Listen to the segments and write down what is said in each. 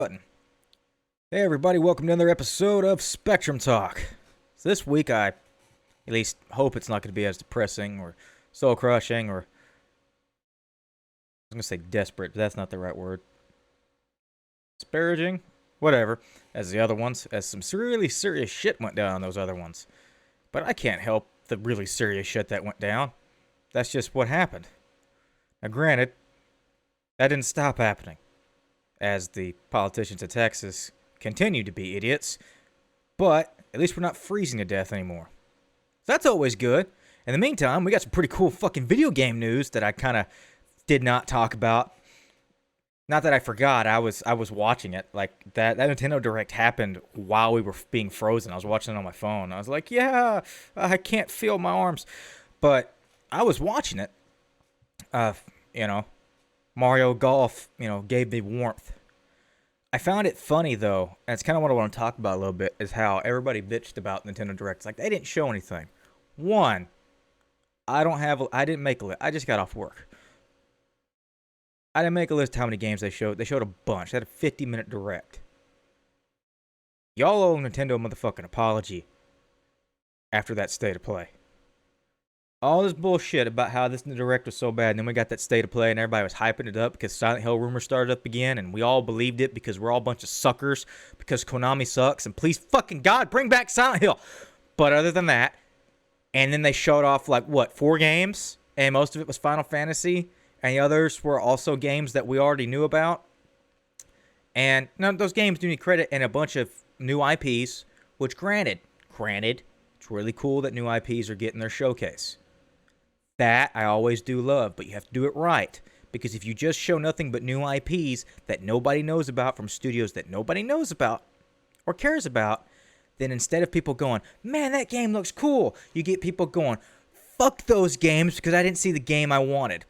Button. Hey everybody, welcome to another episode of Spectrum Talk. So this week I at least hope it's not going to be as depressing or soul crushing or I was going to say desperate, but that's not the right word. Disparaging? Whatever. As the other ones, as some really serious shit went down on those other ones. But I can't help the really serious shit that went down. That's just what happened. Now granted, that didn't stop happening. As the politicians of Texas continue to be idiots, but at least we're not freezing to death anymore. So that's always good. In the meantime, we got some pretty cool fucking video game news that I kind of did not talk about. Not that I forgot, I was watching it. Like that Nintendo Direct happened while we were being frozen. I was watching it on my phone. I was like, yeah, I can't feel my arms. But I was watching it. You know, Mario Golf, gave me warmth. I found it funny though, and it's kind of what I want to talk about a little bit, is how everybody bitched about Nintendo Direct. It's like they didn't show anything. One, I didn't make a list. I just got off work. I didn't make a list of how many games they showed. They showed a bunch. They had a 50-minute Direct. Y'all owe Nintendo a motherfucking apology after that State of Play. All this bullshit about how this Direct was so bad, and then we got that State of Play, and everybody was hyping it up because Silent Hill rumors started up again, and we all believed it because we're all a bunch of suckers because Konami sucks, and please fucking God, bring back Silent Hill. But other than that, and then they showed off, 4 games, and most of it was Final Fantasy, and the others were also games that we already knew about. And none of those games do need credit, and a bunch of new IPs, which granted, it's really cool that new IPs are getting their showcase. That I always do love, but you have to do it right. Because if you just show nothing but new IPs that nobody knows about from studios that nobody knows about or cares about, then instead of people going, man, that game looks cool, you get people going, fuck those games because I didn't see the game I wanted.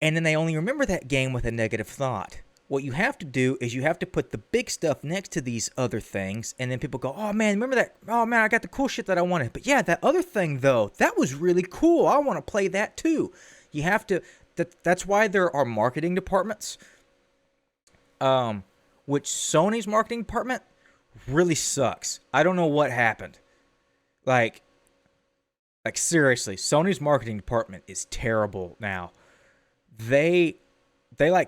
And then they only remember that game with a negative thought. What you have to do is you have to put the big stuff next to these other things, and then people go, oh man, remember that? Oh man, I got the cool shit that I wanted. But yeah, that other thing though, that was really cool. I want to play that too. You have to, that's why there are marketing departments, which Sony's marketing department really sucks. I don't know what happened. Like seriously, Sony's marketing department is terrible now. They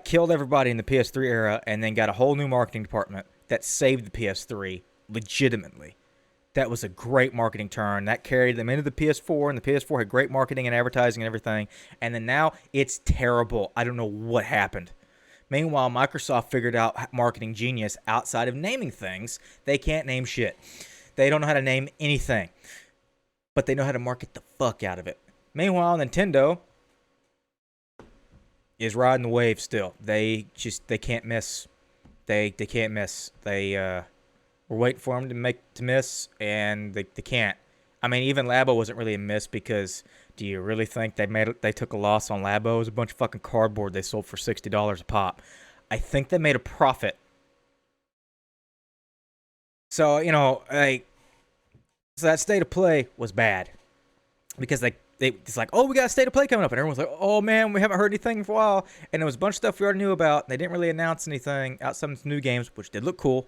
killed everybody in the PS3 era and then got a whole new marketing department that saved the PS3 legitimately. That was a great marketing turn. That carried them into the PS4, and the PS4 had great marketing and advertising and everything. And then now it's terrible. I don't know what happened. Meanwhile, Microsoft figured out marketing genius outside of naming things. They can't name shit. They don't know how to name anything. But they know how to market the fuck out of it. Meanwhile, Nintendo is riding the wave still. They can't miss. They can't miss. We're waiting for them to miss, and they can't. I mean, even Labo wasn't really a miss because do you really think they took a loss on Labo? It was a bunch of fucking cardboard they sold for $60 a pop. I think they made a profit. So, so that State of Play was bad because it's like, oh, we got a State of Play coming up. And everyone's like, oh, man, we haven't heard anything for a while. And there was a bunch of stuff we already knew about. They didn't really announce anything outside of some new games, which did look cool.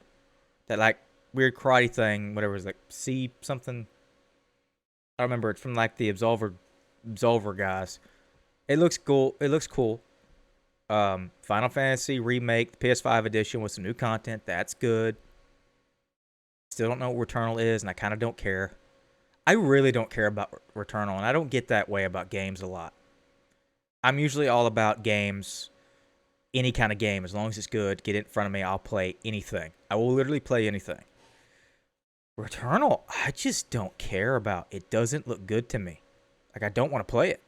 That, weird karate thing, whatever it was, C something. I don't remember. It's from, the Absolver guys. It looks cool. Final Fantasy Remake, the PS5 edition with some new content. That's good. Still don't know what Returnal is, and I kind of don't care. I really don't care about Returnal, and I don't get that way about games a lot. I'm usually all about games, any kind of game, as long as it's good, get it in front of me, I'll play anything. I will literally play anything. Returnal, I just don't care about. It doesn't look good to me. I don't want to play it.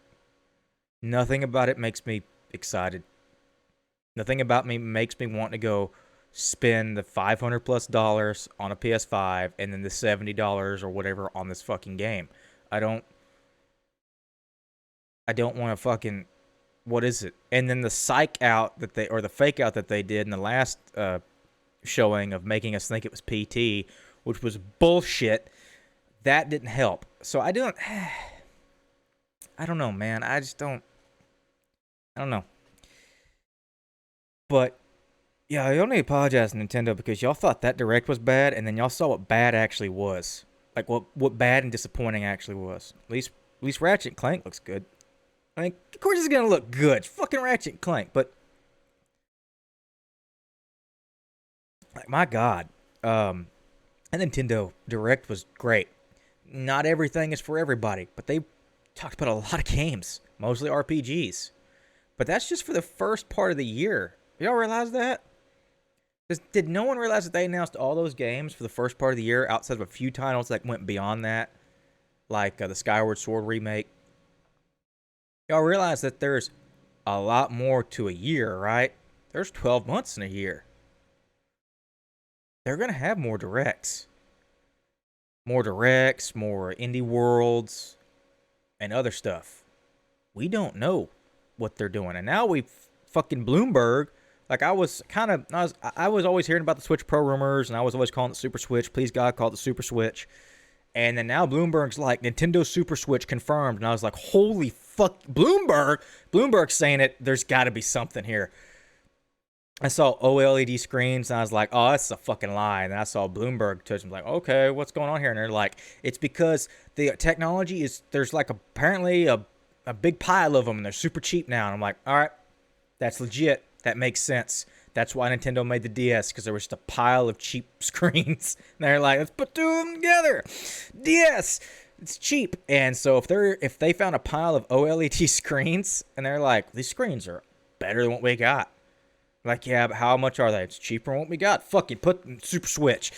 Nothing about it makes me excited. Nothing about me makes me want to go spend the $500+ on a PS5 and then the $70 or whatever on this fucking game. I don't want to fucking, what is it? And then the fake out that they did in the last showing of making us think it was PT, which was bullshit. That didn't help. So I don't know, man. I don't know. But Yeah, I only apologize to Nintendo because y'all thought that direct was bad, and then y'all saw what bad actually was. Like what bad and disappointing actually was. At least Ratchet and Clank looks good. I mean, of course it's gonna look good. It's fucking Ratchet and Clank, but like my God, and Nintendo Direct was great. Not everything is for everybody, but they talked about a lot of games, mostly RPGs. But that's just for the first part of the year. Y'all realize that? Did no one realize that they announced all those games for the first part of the year outside of a few titles that went beyond that, like the Skyward Sword remake? Y'all realize that there's a lot more to a year, right? There's 12 months in a year. They're going to have more directs. More directs, more indie worlds, and other stuff. We don't know what they're doing. And now we fucking Bloomberg. Like I was always hearing about the Switch Pro rumors, and I was always calling it Super Switch. Please God, call it the Super Switch. And then now Bloomberg's like Nintendo Super Switch confirmed, and I was like, holy fuck, Bloomberg! Bloomberg's saying it. There's got to be something here. I saw OLED screens, and I was like, oh, that's a fucking lie. And then I saw Bloomberg touch, and I was like, okay, what's going on here? And they're like, it's because the technology is, there's like apparently a big pile of them, and they're super cheap now. And I'm like, all right, that's legit. That makes sense. That's why Nintendo made the DS, because there was just a pile of cheap screens. And they're like, let's put two of them together. DS, it's cheap. And so if they found a pile of OLED screens, and they're like, these screens are better than what we got. Like, yeah, but how much are they? It's cheaper than what we got. Fuck it, put Super Switch.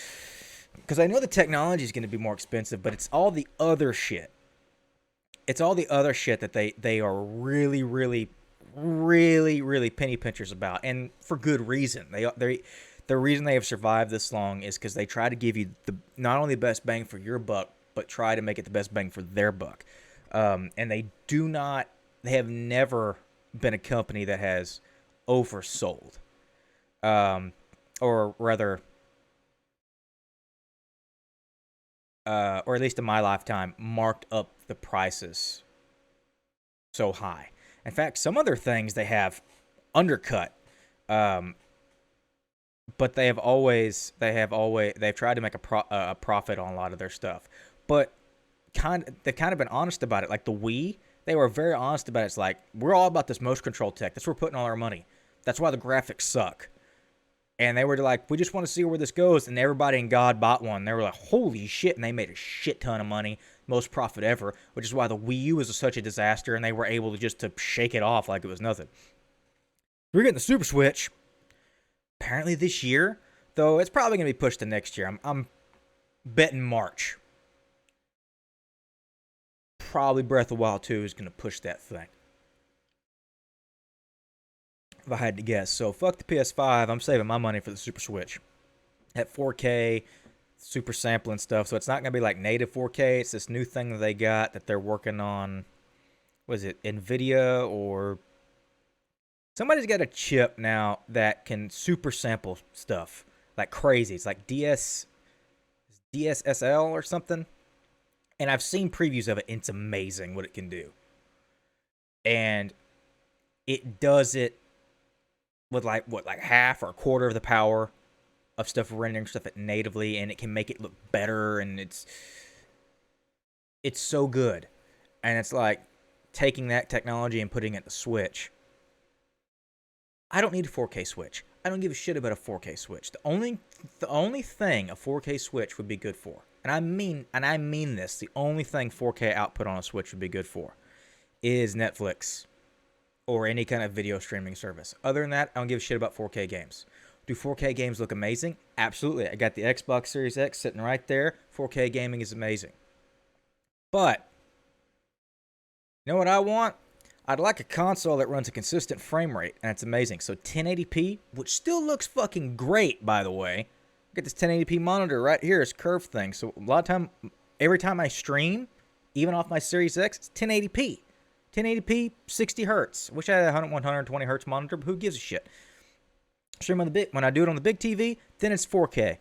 Because I know the technology is going to be more expensive, but it's all the other shit. It's all the other shit that they are really, really, really, really penny pinchers about, and for good reason. The reason they have survived this long is because they try to give you the not only the best bang for your buck, but try to make it the best bang for their buck. And they do not. They have never been a company that has oversold, or rather, or at least in my lifetime, marked up the prices so high. In fact, some other things they have undercut, but they've tried to make a profit on a lot of their stuff. But they've kind of been honest about it. Like the Wii, they were very honest about it. It's like, we're all about this motion control tech. That's where we're putting all our money. That's why the graphics suck. And they were like, we just want to see where this goes. And everybody in God bought one. They were like, holy shit. And they made a shit ton of money. Most profit ever. Which is why the Wii U was such a disaster. And they were able to shake it off like it was nothing. We're getting the Super Switch. Apparently this year. Though it's probably going to be pushed to next year. I'm betting March. Probably Breath of the Wild 2 is going to push that thing. If I had to guess. So fuck the PS5. I'm saving my money for the Super Switch. At 4K, super sampling stuff. So it's not going to be like native 4K. It's this new thing that they got that they're working on. What is it? NVIDIA or... Somebody's got a chip now that can super sample stuff. Like crazy. It's like DSSL or something. And I've seen previews of it. It's amazing what it can do. And it does it with like half or a quarter of the power of stuff rendering stuff it natively, and it can make it look better, and it's so good. And it's like taking that technology and putting it in the Switch. I don't need a 4K Switch. I don't give a shit about a 4K Switch. The only thing a 4K Switch would be good for, and I mean this, the only thing 4K output on a Switch would be good for is Netflix or any kind of video streaming service. Other than that, I don't give a shit about 4K games. Do 4K games look amazing? Absolutely. I got the Xbox Series X sitting right there. 4K gaming is amazing. But, you know what I want? I'd like a console that runs a consistent frame rate, and it's amazing. So 1080p, which still looks fucking great, by the way. Get this 1080p monitor right here. It's curved thing. So a lot of time, every time I stream, even off my Series X, it's 1080p. 1080p, 60 hertz. Wish I had a 120 hertz monitor, but who gives a shit? Stream on when I do it on the big TV, then it's 4K,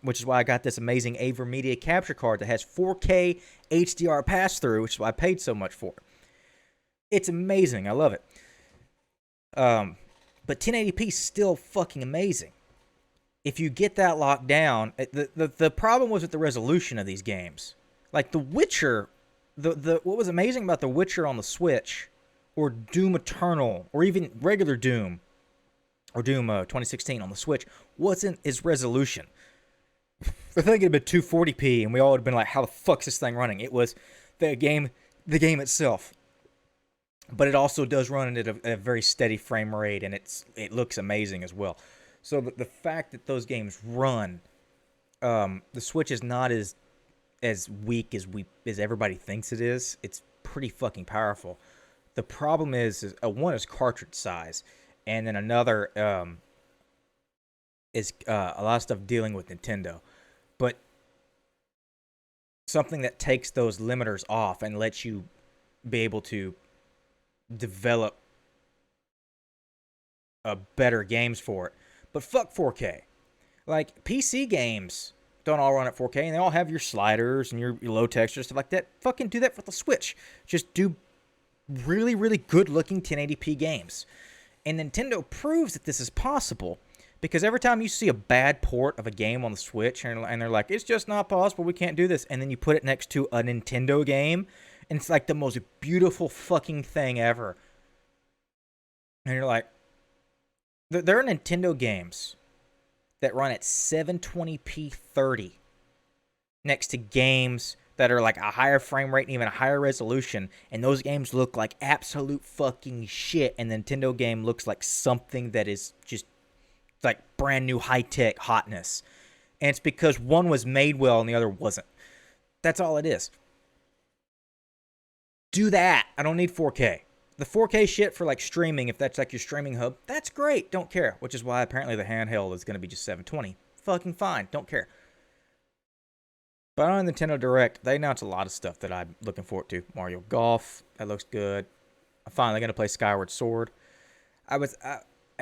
which is why I got this amazing AverMedia capture card that has 4K HDR pass-through, which is why I paid so much for. It's amazing. I love it. But But 1080p is still fucking amazing. If you get that locked down, the problem was with the resolution of these games. Like The Witcher, what was amazing about The Witcher on the Switch, or Doom Eternal, or even regular Doom, or Doom 2016 on the Switch, wasn't its resolution. The thing had been 240p, and we all would have been like, how the fuck's this thing running? It was the game itself. But it also does run at a very steady frame rate, and it looks amazing as well. So the fact that those games run, the Switch is not as weak as everybody thinks it is. It's pretty fucking powerful. The problem is one is cartridge size, and then another is a lot of stuff dealing with Nintendo. But something that takes those limiters off and lets you be able to develop better games for it. But fuck 4K. Like, PC games don't all run at 4K, and they all have your sliders and your low texture, stuff like that. Fucking do that for the Switch. Just do really, really good-looking 1080p games. And Nintendo proves that this is possible, because every time you see a bad port of a game on the Switch, and they're like, it's just not possible, we can't do this, and then you put it next to a Nintendo game, and it's like the most beautiful fucking thing ever. And you're like, there are Nintendo games that run at 720p 30 next to games that are like a higher frame rate and even a higher resolution, and those games look like absolute fucking shit, and the Nintendo game looks like something that is just like brand new high-tech hotness. And it's because one was made well and the other wasn't. That's all it is. Do that. I don't need 4K. The 4K shit for like streaming, if that's like your streaming hub, that's great. Don't care. Which is why apparently the handheld is going to be just 720. Fucking fine. Don't care. But on Nintendo Direct, they announced a lot of stuff that I'm looking forward to. Mario Golf, that looks good. I'm finally going to play Skyward Sword. I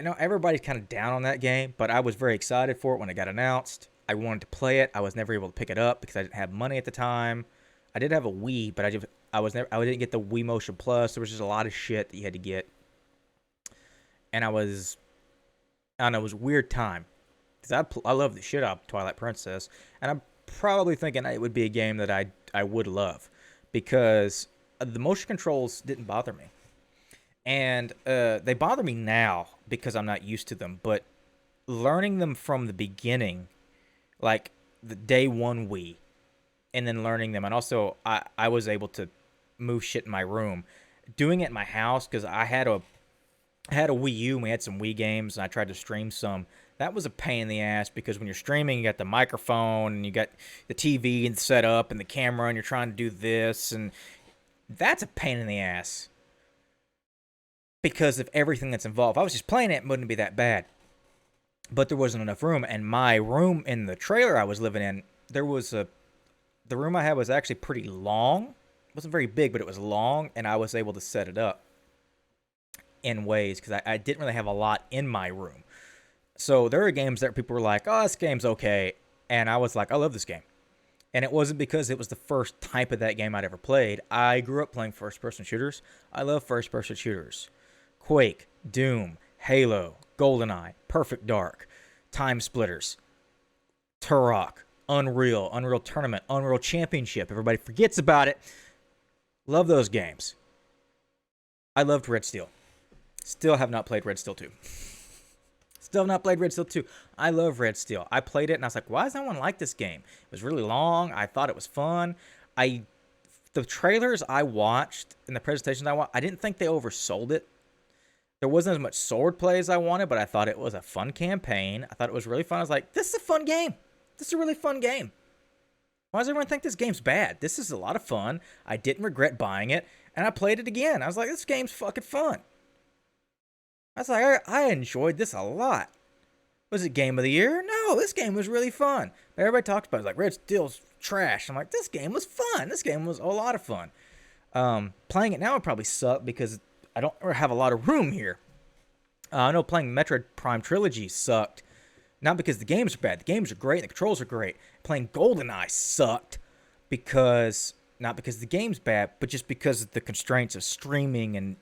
know everybody's kind of down on that game, but I was very excited for it when it got announced. I wanted to play it. I was never able to pick it up because I didn't have money at the time. I did have a Wii, but I didn't get the Wii Motion Plus. There was just a lot of shit that you had to get. And I don't know, it was a weird time. Because I love the shit out of Twilight Princess. And I'm probably thinking it would be a game that I would love. Because the motion controls didn't bother me. And they bother me now because I'm not used to them. But learning them from the beginning, like the day one Wii, and then learning them. And also, I was able to move shit in my room. Doing it in my house, because I had a Wii U, and we had some Wii games, and I tried to stream some. That was a pain in the ass, because when you're streaming, you got the microphone, and you got the TV and set up, and the camera, and you're trying to do this, and that's a pain in the ass. Because of everything that's involved. If I was just playing it, it wouldn't be that bad. But there wasn't enough room, and my room in the trailer I was living in, the room I had was actually pretty long. It wasn't very big, but it was long, and I was able to set it up in ways, because I didn't really have a lot in my room. So there are games that people were like, oh, this game's okay, and I was like, I love this game. And it wasn't because it was the first type of that game I'd ever played. I grew up playing first-person shooters. I love first-person shooters. Quake, Doom, Halo, GoldenEye, Perfect Dark, Time Splitters, Turok, Unreal Tournament, Unreal Championship. Everybody forgets about it. Love those games. I loved Red Steel. Still have not played Red Steel 2. Still have not played Red Steel 2. I love Red Steel. I played it, and I was like, why does no one like this game? It was really long. I thought it was fun. The trailers I watched and the presentations I watched, I didn't think they oversold it. There wasn't as much sword play as I wanted, but I thought it was a fun campaign. I thought it was really fun. I was like, this is a fun game. This is a really fun game. Why does everyone think this game's bad? This is a lot of fun. I didn't regret buying it, and I played it again. I was like, this game's fucking fun. I was like, I enjoyed this a lot. Was it Game of the Year? No, this game was really fun. But everybody talked about it. It was like, Red Steel's trash. I'm like, this game was fun. This game was a lot of fun. Playing it now would probably suck because I don't have a lot of room here. I know playing Metroid Prime Trilogy sucked. Not because the games are bad. The games are great. The controls are great. Playing GoldenEye sucked not because the game's bad, but just because of the constraints of streaming and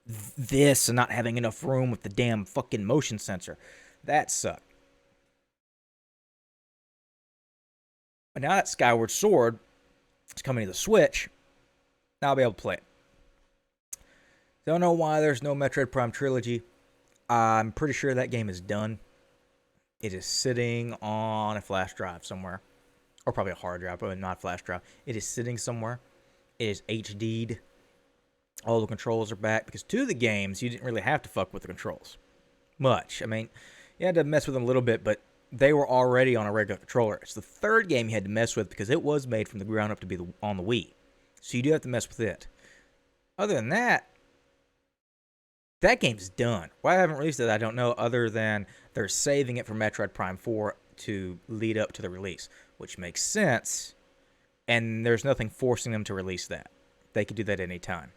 this and not having enough room with the damn fucking motion sensor. That sucked. But now that Skyward Sword is coming to the Switch, now I'll be able to play it. Don't know why there's no Metroid Prime Trilogy. I'm pretty sure that game is done. It is sitting on a flash drive somewhere. Or probably a hard drive, but not a flash drive. It is sitting somewhere. It is HD'd. All the controls are back. Because 2 of the games, you didn't really have to fuck with the controls much. I mean, you had to mess with them a little bit, but they were already on a regular controller. It's the 3rd game you had to mess with because it was made from the ground up to be on the Wii. So you do have to mess with it. Other than that, that game's done. Why I haven't released it, I don't know, other than they're saving it for Metroid Prime 4 to lead up to the release, which makes sense, and there's nothing forcing them to release that. They could do that any time.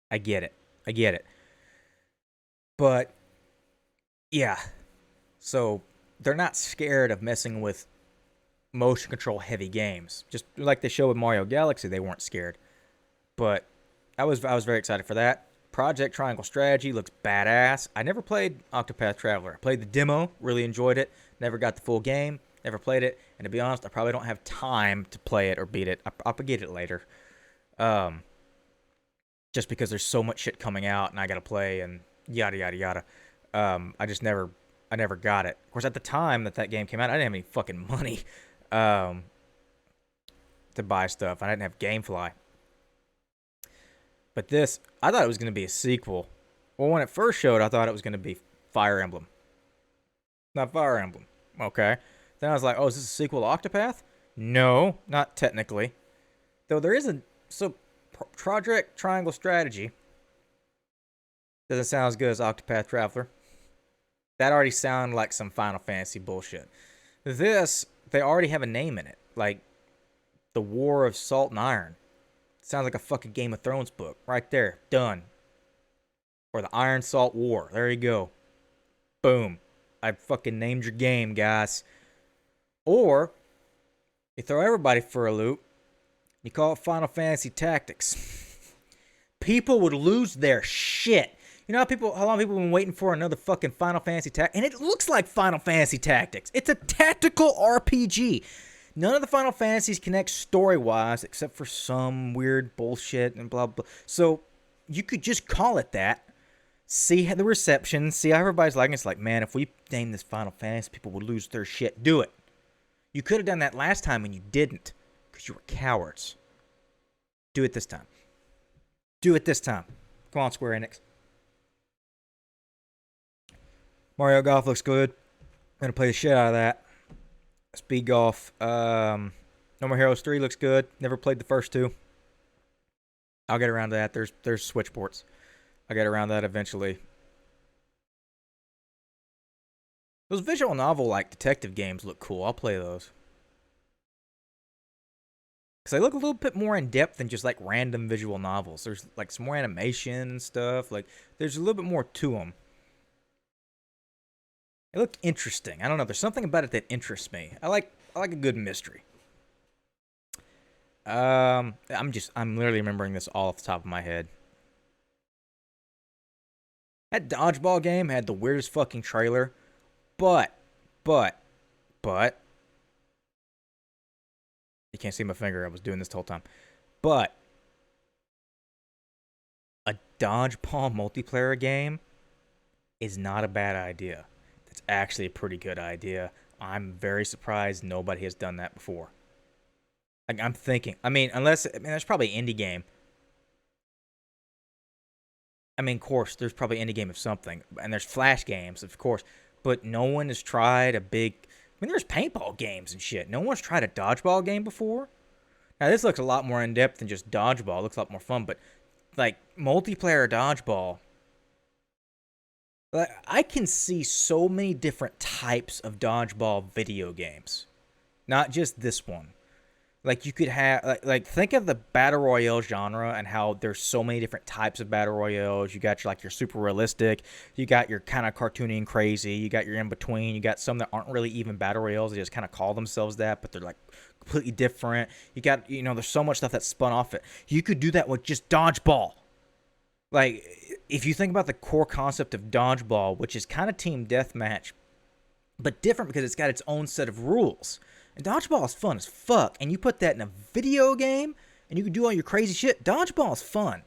I get it. But, yeah. So, they're not scared of messing with motion control heavy games. Just like they showed with Mario Galaxy, they weren't scared. But I was very excited for that. Project Triangle Strategy looks badass. I never played Octopath Traveler. I played the demo, really enjoyed it. Never got the full game, never played it. And to be honest, I probably don't have time to play it or beat it. I'll get it later. Just because there's so much shit coming out and I gotta play and yada yada yada. I never got it. Of course, at the time that game came out, I didn't have any fucking money to buy stuff. I didn't have GameFly. But this, I thought it was going to be a sequel. Well, when it first showed, I thought it was going to be Fire Emblem. Not Fire Emblem. Okay. Then I was like, oh, is this a sequel to Octopath? No, not technically. Though there is a... So, Project Triangle Strategy doesn't sound as good as Octopath Traveler. That already sounded like some Final Fantasy bullshit. This, they already have a name in it. Like, The War of Salt and Iron. Sounds like a fucking Game of Thrones book. Right there. Done. Or the Iron Salt War. There you go. Boom. I fucking named your game, guys. Or, you throw everybody for a loop. You call it Final Fantasy Tactics. People would lose their shit. You know how long people have been waiting for another fucking Final Fantasy Tactics? And it looks like Final Fantasy Tactics. It's a tactical RPG. None of the Final Fantasies connect story-wise, except for some weird bullshit and blah, blah. So, you could just call it that. See the reception. See how everybody's liking it. It's like, man, if we name this Final Fantasy, people would lose their shit. Do it. You could have done that last time and you didn't. Because you were cowards. Do it this time. Do it this time. Come on, Square Enix. Mario Golf looks good. I'm going to play the shit out of that. Speed Golf. No More Heroes 3 looks good. Never played the first 2. I'll get around to that. There's Switch ports. I'll get around to that eventually. Those visual novel like detective games look cool. I'll play those. Because they look a little bit more in depth than just like random visual novels. There's like some more animation and stuff. Like there's a little bit more to them. It looked interesting. I don't know. There's something about it that interests me. I like a good mystery. I'm literally remembering this all off the top of my head. That dodgeball game had the weirdest fucking trailer, but you can't see my finger. I was doing this the whole time. But a dodgeball multiplayer game is not a bad idea. It's actually a pretty good idea. I'm very surprised nobody has done that before. Like, I'm thinking, there's probably an indie game. Of course, there's probably an indie game of something. And there's Flash games, of course. But no one has tried a big... there's paintball games and shit. No one's tried a dodgeball game before. Now, this looks a lot more in-depth than just dodgeball. It looks a lot more fun. But, like, multiplayer dodgeball... I can see so many different types of dodgeball video games. Not just this one. Like, you could have... Like think of the Battle Royale genre and how there's so many different types of Battle Royales. You got your super realistic. You got your kind of cartoony and crazy. You got your in-between. You got some that aren't really even Battle Royales. They just kind of call themselves that, but they're, like, completely different. You got, there's so much stuff that spun off it. You could do that with just dodgeball. Like, if you think about the core concept of dodgeball, which is kind of team deathmatch, but different because it's got its own set of rules. And dodgeball is fun as fuck. And you put that in a video game, and you can do all your crazy shit. Dodgeball is fun.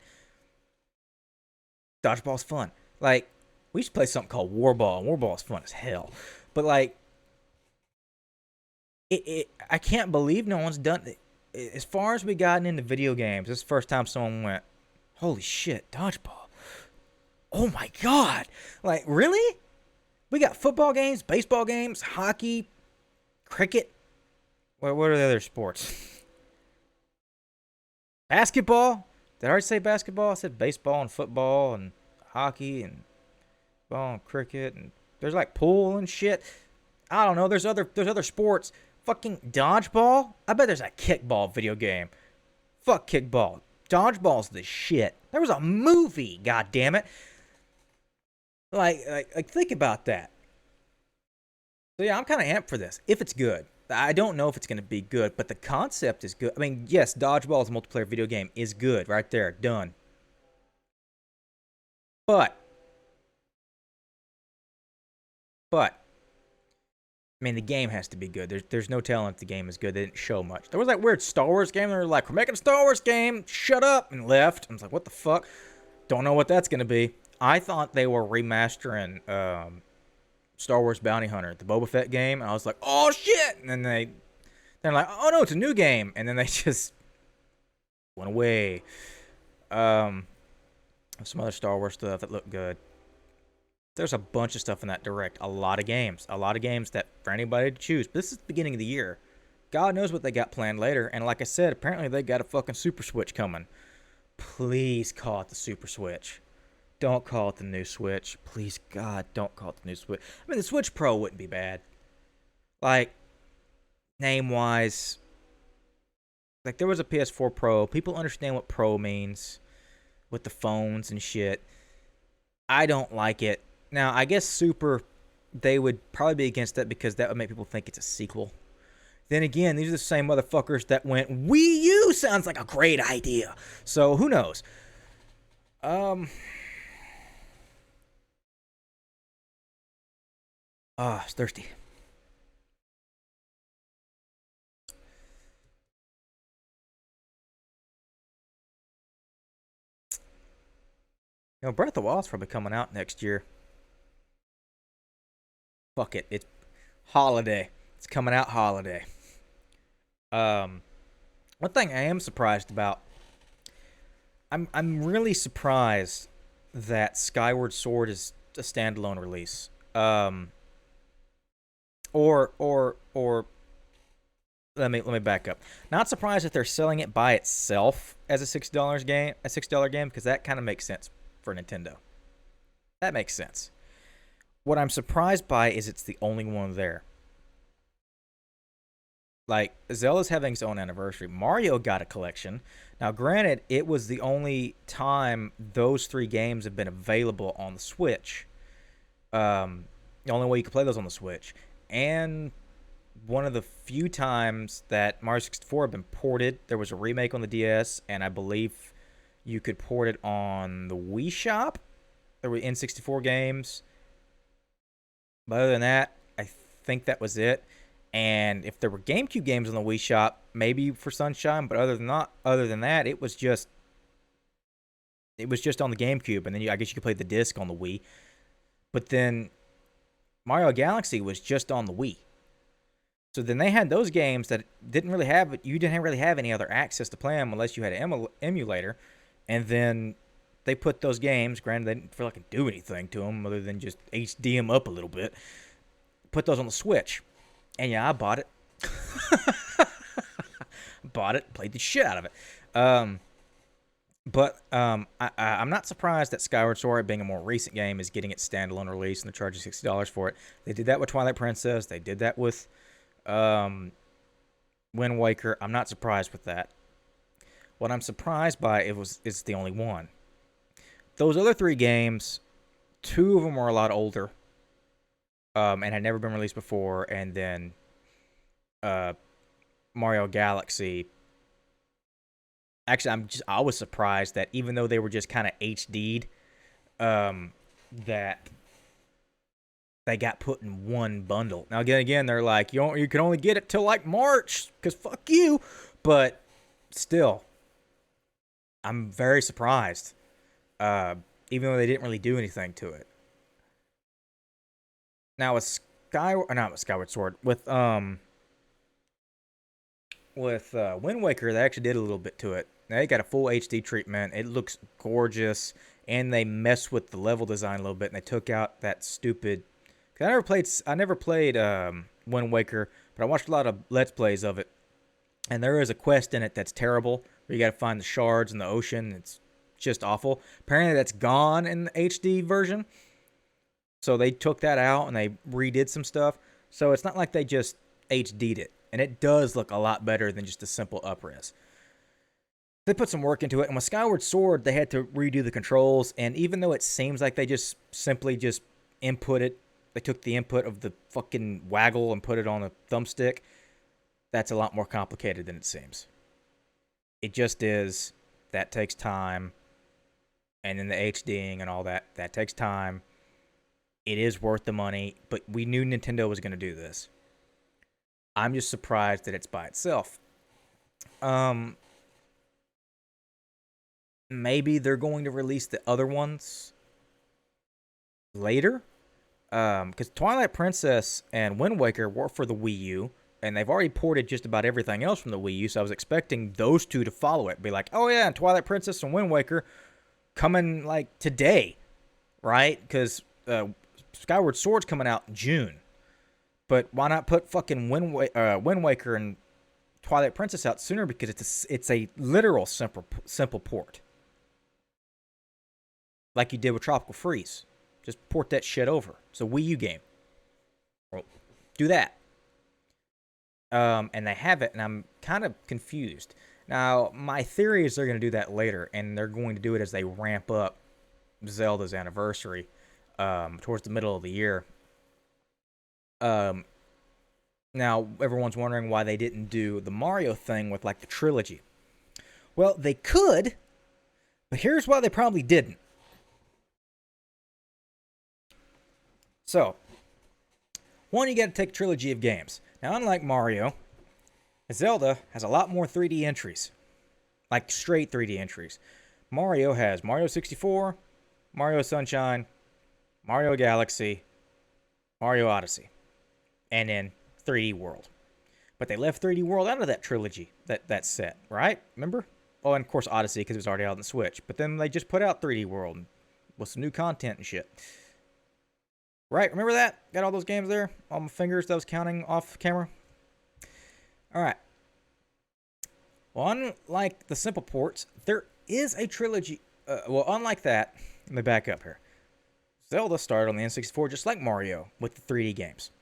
Dodgeball is fun. Like, we used to play something called Warball, and Warball is fun as hell. But, like, I can't believe no one's done it. As far as we gotten into video games, this is the first time someone went, holy shit, dodgeball. Oh my god. Like, really? We got football games, baseball games, hockey, cricket. What are the other sports? Basketball? Did I already say basketball? I said baseball and football and hockey and ball and cricket, and there's like pool and shit. I don't know. There's other sports. Fucking dodgeball? I bet there's a kickball video game. Fuck kickball. Dodgeball's the shit. There was a movie, god damn it. Like think about that. So yeah, I'm kind of amped for this. If it's good. I don't know if it's going to be good, but the concept is good. I mean, yes, dodgeball as a multiplayer video game is good. Right there. Done. But, I mean, the game has to be good. There's no telling if the game is good. They didn't show much. There was that weird Star Wars game. They were like, we're making a Star Wars game. Shut up. And left. I was like, what the fuck? Don't know what that's going to be. I thought they were remastering Star Wars Bounty Hunter, the Boba Fett game. And I was like, oh, shit. And then they're like, oh, no, it's a new game. And then they just went away. Some other Star Wars stuff that looked good. There's a bunch of stuff in that direct. A lot of games. A lot of games that for anybody to choose. But this is the beginning of the year. God knows what they got planned later. And like I said, apparently they got a fucking Super Switch coming. Please call it the Super Switch. Don't call it the new Switch. Please, God, don't call it the new Switch. I mean, the Switch Pro wouldn't be bad. Like, name-wise, like, there was a PS4 Pro. People understand what Pro means with the phones and shit. I don't like it. Now, I guess Super, they would probably be against that because that would make people think it's a sequel. Then again, these are the same motherfuckers that went, Wii U sounds like a great idea. So, who knows? It's thirsty. Breath of the Wild's probably coming out next year. Fuck it. It's holiday. It's coming out holiday. One thing I am surprised about. I'm really surprised that Skyward Sword is a standalone release. Or let me back up. Not surprised that they're selling it by itself as a $6 game, because that kind of makes sense for Nintendo. That makes sense. What I'm surprised by is it's the only one there. Like, Zelda's having its own anniversary. Mario got a collection. Now, granted, it was the only time those three games have been available on the Switch. The only way you could play those on the Switch. And one of the few times that Mario 64 had been ported. There was a remake on the DS, and I believe you could port it on the Wii Shop. There were N64 games. But other than that, I think that was it. And if there were GameCube games on the Wii Shop, maybe for Sunshine, but other than that, it was just on the GameCube, and then I guess you could play the disc on the Wii. But then Mario Galaxy was just on the Wii. So then they had those games that didn't really have it. You didn't really have any other access to play them unless you had an emulator. And then they put those games, granted they didn't feel like do anything to them other than just HD them up a little bit. Put those on the Switch. And yeah, I bought it. Bought it, played the shit out of it. But I'm not surprised that Skyward Sword, being a more recent game, is getting its standalone release and they're charging $60 for it. They did that with Twilight Princess. They did that with Wind Waker. I'm not surprised with that. What I'm surprised by is the only one. Those other three games, two of them were a lot older, and had never been released before. And then Mario Galaxy. Actually, I was surprised that even though they were just kind of HD'd, that they got put in one bundle. Now again, they're like, you can only get it till like March, cause fuck you. But still, I'm very surprised. Uh, Even though they didn't really do anything to it. Now not with Skyward Sword, with Wind Waker, they actually did a little bit to it. They got a full HD treatment. It looks gorgeous, and they messed with the level design a little bit, and they took out that stupid. Cause I never played Wind Waker, but I watched a lot of Let's Plays of it, and there is a quest in it that's terrible, where you got to find the shards in the ocean. It's just awful. Apparently, that's gone in the HD version, so they took that out and they redid some stuff. So it's not like they just HD'd it, and it does look a lot better than just a simple upres. They put some work into it, and with Skyward Sword, they had to redo the controls. And even though it seems like they just simply just input it, they took the input of the fucking waggle and put it on a thumbstick. That's a lot more complicated than it seems. It just is. That takes time, and then the HDing and all that takes time. It is worth the money, but we knew Nintendo was going to do this. I'm just surprised that it's by itself. Maybe they're going to release the other ones later. Because Twilight Princess and Wind Waker were for the Wii U, and they've already ported just about everything else from the Wii U, so I was expecting those two to follow it. Be like, oh yeah, and Twilight Princess and Wind Waker coming like today, right? Because Skyward Sword's coming out in June. But why not put fucking Wind Waker and Twilight Princess out sooner? Because it's a literal simple port. Like you did with Tropical Freeze. Just port that shit over. It's a Wii U game. Well, do that. And they have it, and I'm kind of confused. Now, my theory is they're going to do that later, and they're going to do it as they ramp up Zelda's anniversary towards the middle of the year. Now, everyone's wondering why they didn't do the Mario thing with, like, the trilogy. Well, they could, but here's why they probably didn't. So, one, you got to take a trilogy of games. Now, unlike Mario, Zelda has a lot more 3D entries. Like, straight 3D entries. Mario has Mario 64, Mario Sunshine, Mario Galaxy, Mario Odyssey, and then 3D World. But they left 3D World out of that trilogy, that set, right? Remember? Oh, and of course Odyssey, because it was already out on the Switch. But then they just put out 3D World with some new content and shit. Right, remember that? Got all those games there? All my fingers that I was counting off camera? Alright. Well, unlike the simple ports, there is a trilogy. Unlike that, let me back up here. Zelda started on the N64 just like Mario with the 3D games.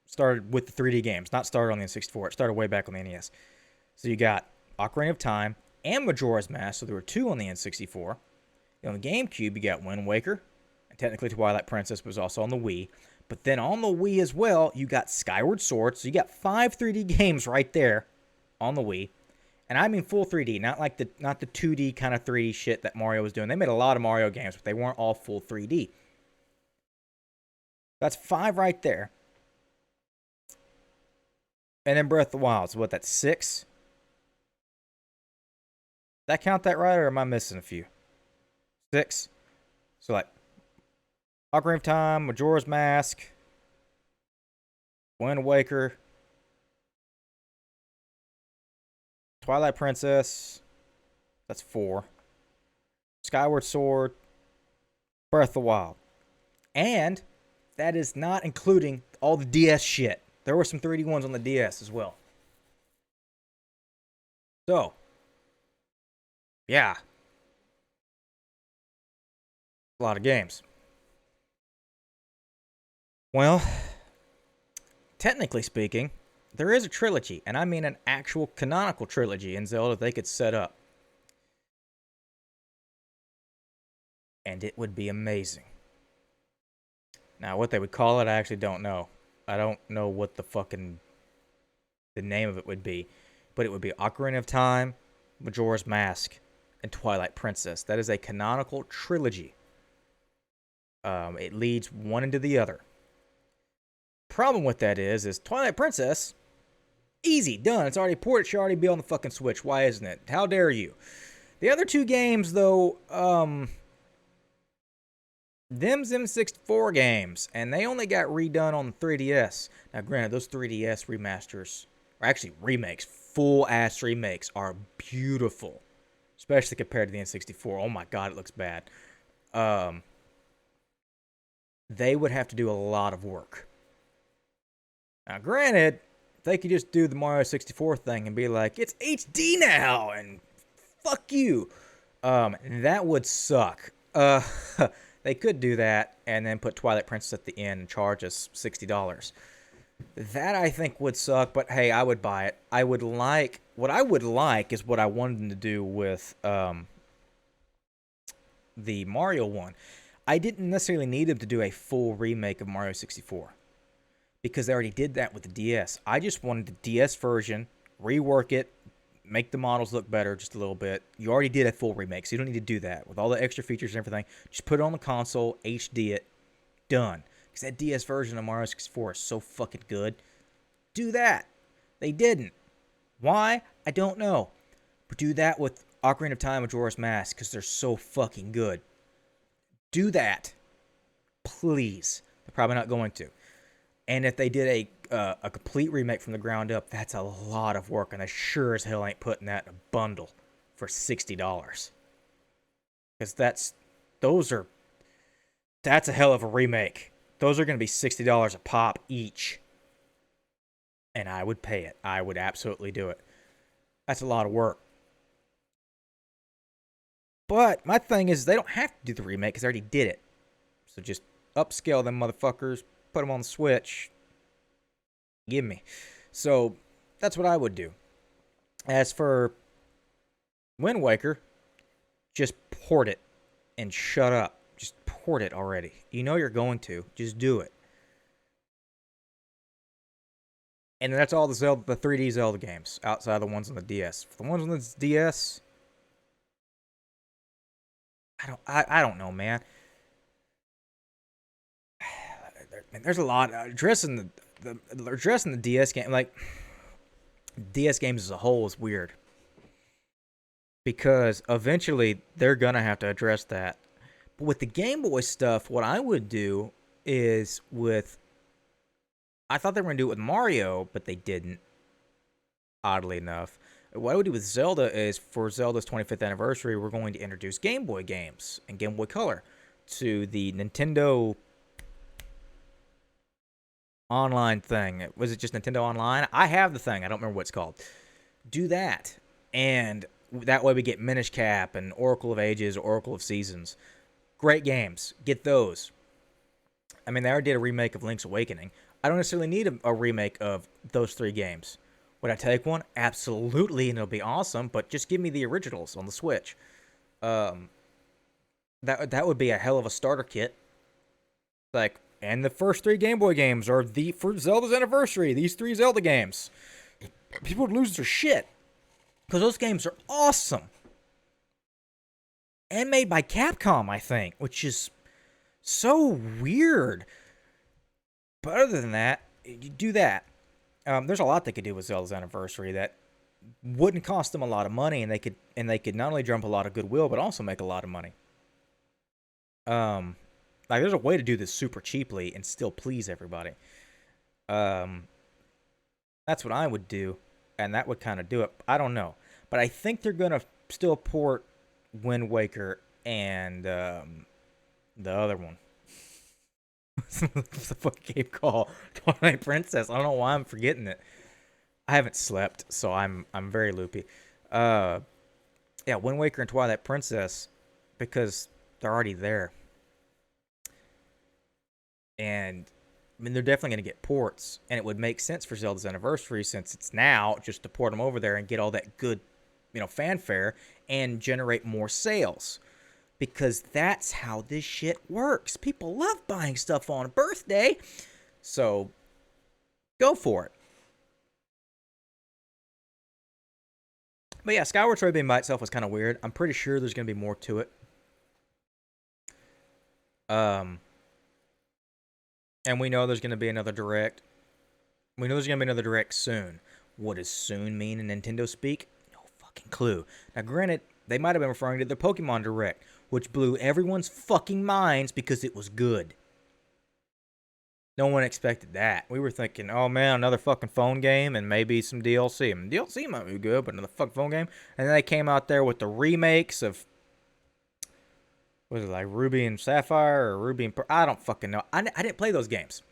Started with the 3D games, not started on the N64. It started way back on the NES. So you got Ocarina of Time and Majora's Mask, so there were two on the N64. On the GameCube, you got Wind Waker. Technically, Twilight Princess was also on the Wii. But then on the Wii as well, you got Skyward Sword. So you got 5 3D games right there on the Wii. And I mean full 3D, not the 2D kind of 3D shit that Mario was doing. They made a lot of Mario games, but they weren't all full 3D. That's 5 right there. And then Breath of the Wild. So what, that's 6? Did I count that right, or am I missing a few? 6. So like Ocarina of Time, Majora's Mask, Wind Waker, Twilight Princess, that's 4. Skyward Sword, Breath of the Wild. And that is not including all the DS shit. There were some 3D ones on the DS as well. So, yeah. A lot of games. Well, technically speaking, there is a trilogy, and I mean an actual canonical trilogy in Zelda they could set up. And it would be amazing. Now, what they would call it, I actually don't know. I don't know what the fucking the name of it would be. But it would be Ocarina of Time, Majora's Mask, and Twilight Princess. That is a canonical trilogy. It leads one into the other. Problem with that is Twilight Princess, easy, done. It's already ported. Should already be on the fucking Switch. Why isn't it? How dare you? The other two games, though, them's M64 games, and they only got redone on the 3DS. Now, granted, those 3DS remasters, or actually remakes, full-ass remakes, are beautiful, especially compared to the N64. Oh my god, it looks bad. They would have to do a lot of work. Now, granted, they could just do the Mario 64 thing and be like, it's HD now, and fuck you. That would suck. They could do that and then put Twilight Princess at the end and charge us $60. That, I think, would suck, but hey, I would buy it. What I would like is what I wanted them to do with the Mario one. I didn't necessarily need them to do a full remake of Mario 64 because they already did that with the DS. I just wanted the DS version, rework it, make the models look better just a little bit. You already did a full remake, so you don't need to do that. With all the extra features and everything, just put it on the console, HD it, done. Because that DS version of Mario 64 is so fucking good. Do that. They didn't. Why? I don't know. But do that with Ocarina of Time and Majora's Mask, because they're so fucking good. Do that. Please. They're probably not going to. And if they did a complete remake from the ground up, that's a lot of work, and I sure as hell ain't putting that in a bundle for $60. Because that's a hell of a remake. Those are going to be $60 a pop each. And I would pay it. I would absolutely do it. That's a lot of work. But my thing is, they don't have to do the remake because they already did it. So just upscale them motherfuckers, put them on the Switch. Give me. So that's what I would do. As for Wind Waker, just port it and shut up. Just port it already. You know you're going to. Just do it. And that's all the 3D Zelda games outside of the ones on the DS. For the ones on the DS, I don't know, man. There's a lot addressing the DS game, like DS games as a whole is weird because eventually they're gonna have to address that. But with the Game Boy stuff, what I would do is I thought they were gonna do it with Mario, but they didn't. Oddly enough, what I would do with Zelda is for Zelda's 25th anniversary, we're going to introduce Game Boy games and Game Boy Color to the Nintendo Online thing. Was it just Nintendo Online? I have the thing. I don't remember what it's called. Do that. And that way we get Minish Cap and Oracle of Ages, Oracle of Seasons. Great games. Get those. I mean, they already did a remake of Link's Awakening. I don't necessarily need a remake of those 3 games. Would I take one? Absolutely, and it'll be awesome, but just give me the originals on the Switch. That would be a hell of a starter kit. Like, and the first 3 Game Boy games are for Zelda's anniversary. These 3 Zelda games. People would lose their shit. Because those games are awesome. And made by Capcom, I think. Which is so weird. But other than that, you do that. There's a lot they could do with Zelda's anniversary that wouldn't cost them a lot of money. And they could not only drum up a lot of goodwill, but also make a lot of money. Like, there's a way to do this super cheaply and still please everybody. That's what I would do, and that would kind of do it. I don't know. But I think they're going to still port Wind Waker and the other one. What's the fucking game called? Twilight Princess. I don't know why I'm forgetting it. I haven't slept, so I'm very loopy. Yeah, Wind Waker and Twilight Princess, because they're already there. And I mean, they're definitely going to get ports, and it would make sense for Zelda's anniversary since it's now just to port them over there and get all that good, fanfare and generate more sales. Because that's how this shit works. People love buying stuff on a birthday. So, go for it. But yeah, Skyward Sword being by itself was kind of weird. I'm pretty sure there's going to be more to it. And we know there's going to be another Direct. We know there's going to be another Direct soon. What does soon mean in Nintendo speak? No fucking clue. Now, granted, they might have been referring to the Pokemon Direct, which blew everyone's fucking minds because it was good. No one expected that. We were thinking, oh man, another fucking phone game and maybe some DLC. And DLC might be good, but another fucking phone game. And then they came out there with the remakes of, what was it, like Ruby and Sapphire or Ruby and I don't fucking know. I didn't play those games.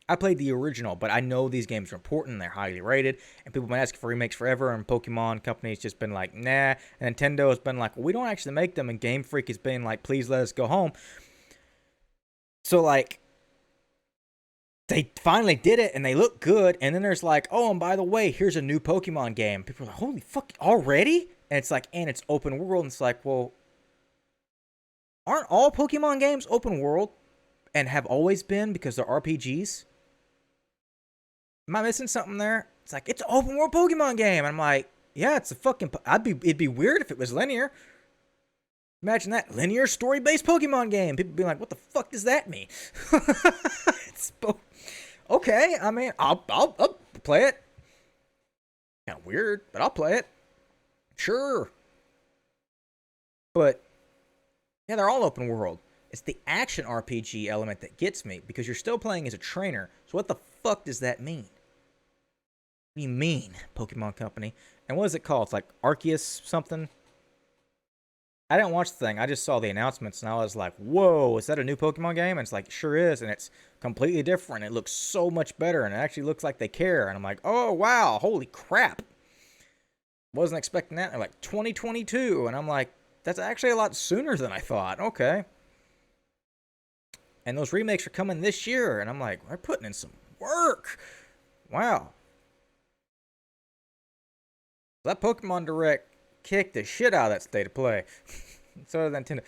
I played the original, but I know these games are important. They're highly rated, and people have been asking for remakes forever, and Pokemon Company's just been like, nah. And Nintendo has been like, well, we don't actually make them, and Game Freak has been like, please let us go home. So, like, they finally did it, and they look good, and then there's like, oh, and by the way, here's a new Pokemon game. People are like, holy fuck, already? And it's like, and it's open world, and it's like, well, aren't all Pokemon games open world and have always been because they're RPGs? Am I missing something there? It's like, it's an open world Pokemon game. And I'm like, yeah, it's a fucking, it'd be weird if it was linear. Imagine that, linear story-based Pokemon game. People be like, what the fuck does that mean? It's okay, I mean, I'll play it. Kind of weird, but I'll play it. Sure. But, yeah, they're all open world. It's the action RPG element that gets me, because you're still playing as a trainer. So what the fuck does that mean? What do you mean, Pokemon Company? And what is it called? It's like Arceus something? I didn't watch the thing. I just saw the announcements, and I was like, whoa, is that a new Pokemon game? And it's like, it sure is, and it's completely different. It looks so much better, and it actually looks like they care. And I'm like, oh, wow, holy crap. Wasn't expecting that. They're like, 2022. And I'm like, that's actually a lot sooner than I thought. Okay. And those remakes are coming this year. And I'm like, they're putting in some work. Wow. That Pokemon Direct kicked the shit out of that state of play. So did Nintendo.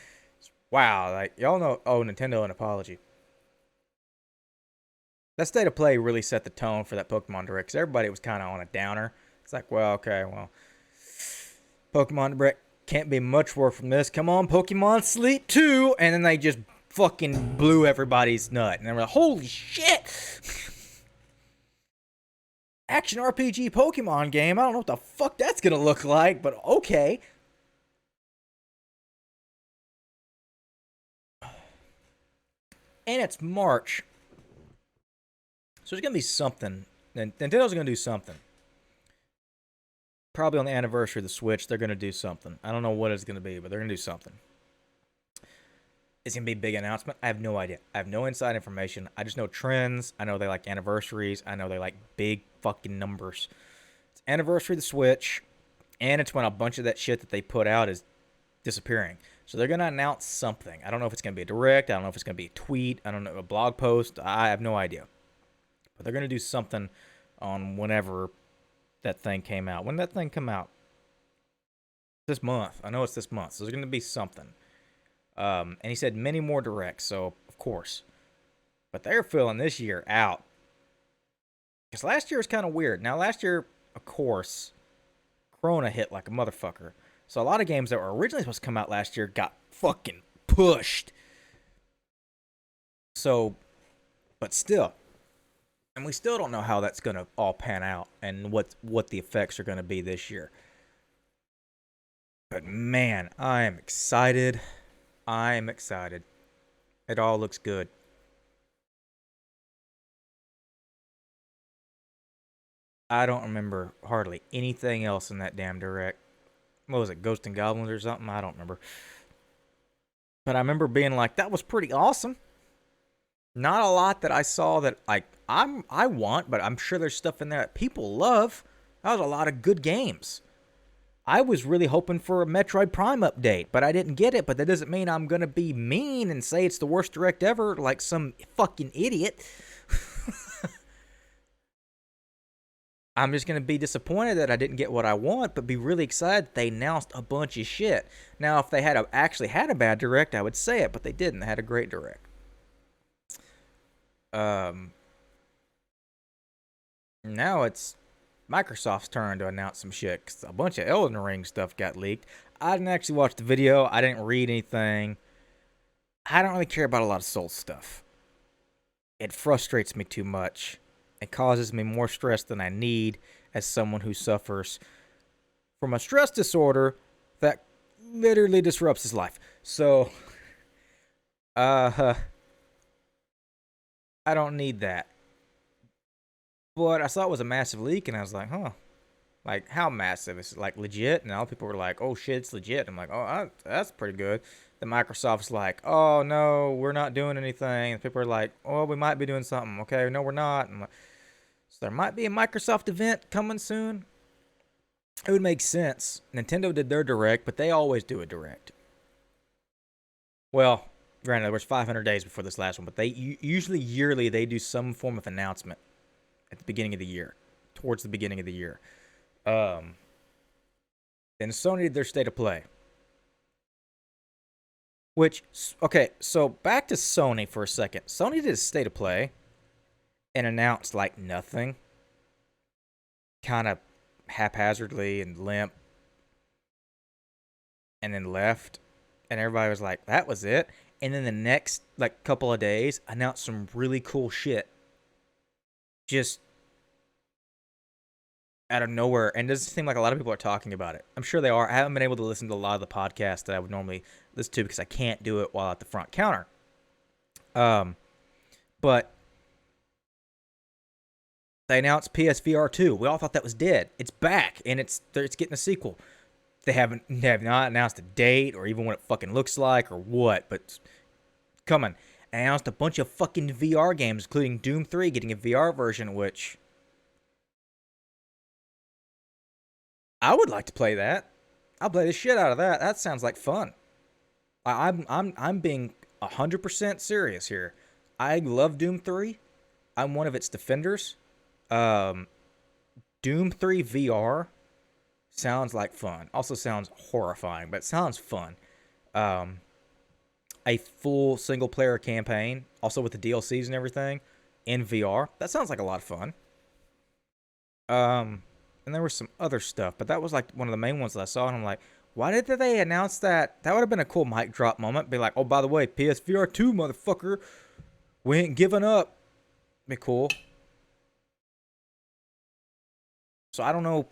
Wow, like, y'all know, oh, Nintendo, an apology. That state of play really set the tone for that Pokemon Direct, because everybody was kind of on a downer. It's like, well, okay, well, Pokemon Direct can't be much worse from this. Come on, Pokemon Sleep 2! And then they just fucking blew everybody's nut. And they were like, holy shit! Action RPG Pokemon game. I don't know what the fuck that's gonna look like, but okay. And it's March. So there's gonna be something. Nintendo's gonna do something. Probably on the anniversary of the Switch, they're gonna do something. I don't know what it's gonna be, but they're gonna do something. It's going to be a big announcement. I have no idea. I have no inside information. I just know trends. I know they like anniversaries. I know they like big fucking numbers. It's anniversary of the Switch, and it's when a bunch of that shit that they put out is disappearing. So they're going to announce something. I don't know if it's going to be a direct. I don't know if it's going to be a tweet. I don't know, a blog post. I have no idea. But they're going to do something on whenever that thing came out. When did that thing come out? This month. I know it's this month. So there's going to be something. And he said many more directs, so of course. But they're filling this year out. Because last year was kind of weird. Now, last year, of course, Corona hit like a motherfucker. So a lot of games that were originally supposed to come out last year got fucking pushed. So, but still. And we still don't know how that's going to all pan out and what the effects are going to be this year. But man, I am excited. I'm excited. It all looks good. I don't remember hardly anything else in that damn direct. What was it, Ghost and Goblins or something? I don't remember. But I remember being like, that was pretty awesome. Not a lot that I saw that like I want, but I'm sure there's stuff in there that people love. That was a lot of good games. I was really hoping for a Metroid Prime update, but I didn't get it. But that doesn't mean I'm going to be mean and say it's the worst direct ever like some fucking idiot. I'm just going to be disappointed that I didn't get what I want, but be really excited that they announced a bunch of shit. Now, if they had actually had a bad direct, I would say it, but they didn't. They had a great direct. Now it's Microsoft's turn to announce some shit, 'cause a bunch of Elden Ring stuff got leaked. I didn't actually watch the video. I didn't read anything. I don't really care about a lot of Souls stuff. It frustrates me too much. It causes me more stress than I need as someone who suffers from a stress disorder that literally disrupts his life. So, I don't need that. But I saw it was a massive leak, and I was like, huh. Like, how massive? Is it, like, legit? And all people were like, oh, shit, it's legit. I'm like, oh, that's pretty good. Then Microsoft's like, oh, no, we're not doing anything. And people are like, oh, we might be doing something. Okay, no, we're not. I'm like, so there might be a Microsoft event coming soon. It would make sense. Nintendo did their Direct, but they always do a Direct. Well, granted, there was 500 days before this last one, but they usually yearly they do some form of announcement at the beginning of the year, towards the beginning of the year. Then Sony did their State of Play. Which, okay, so back to Sony for a second. Sony did a State of Play and announced like nothing. Kind of haphazardly and limp. And then left. And everybody was like, that was it. And then the next like couple of days announced some really cool shit. Just out of nowhere, and it doesn't seem like a lot of people are talking about it. I'm sure they are. I haven't been able to listen to a lot of the podcasts that I would normally listen to because I can't do it while at the front counter. But they announced PSVR 2. We all thought that was dead. It's back, and it's getting a sequel. They have not announced a date or even what it fucking looks like or what, but it's coming. And announced a bunch of fucking VR games, including Doom 3 getting a VR version, which I would like to play that. I'll play the shit out of that. That sounds like fun. I'm being 100% serious here. I love Doom 3. I'm one of its defenders. Doom 3 VR sounds like fun. Also sounds horrifying, but it sounds fun. A full single player campaign, also with the DLCs and everything, in VR. That sounds like a lot of fun. And there was some other stuff, but that was like one of the main ones that I saw, and I'm like, why did they announce that? That would have been a cool mic drop moment. Be like, oh, by the way, PSVR 2, motherfucker. We ain't giving up. Be cool. So I don't know.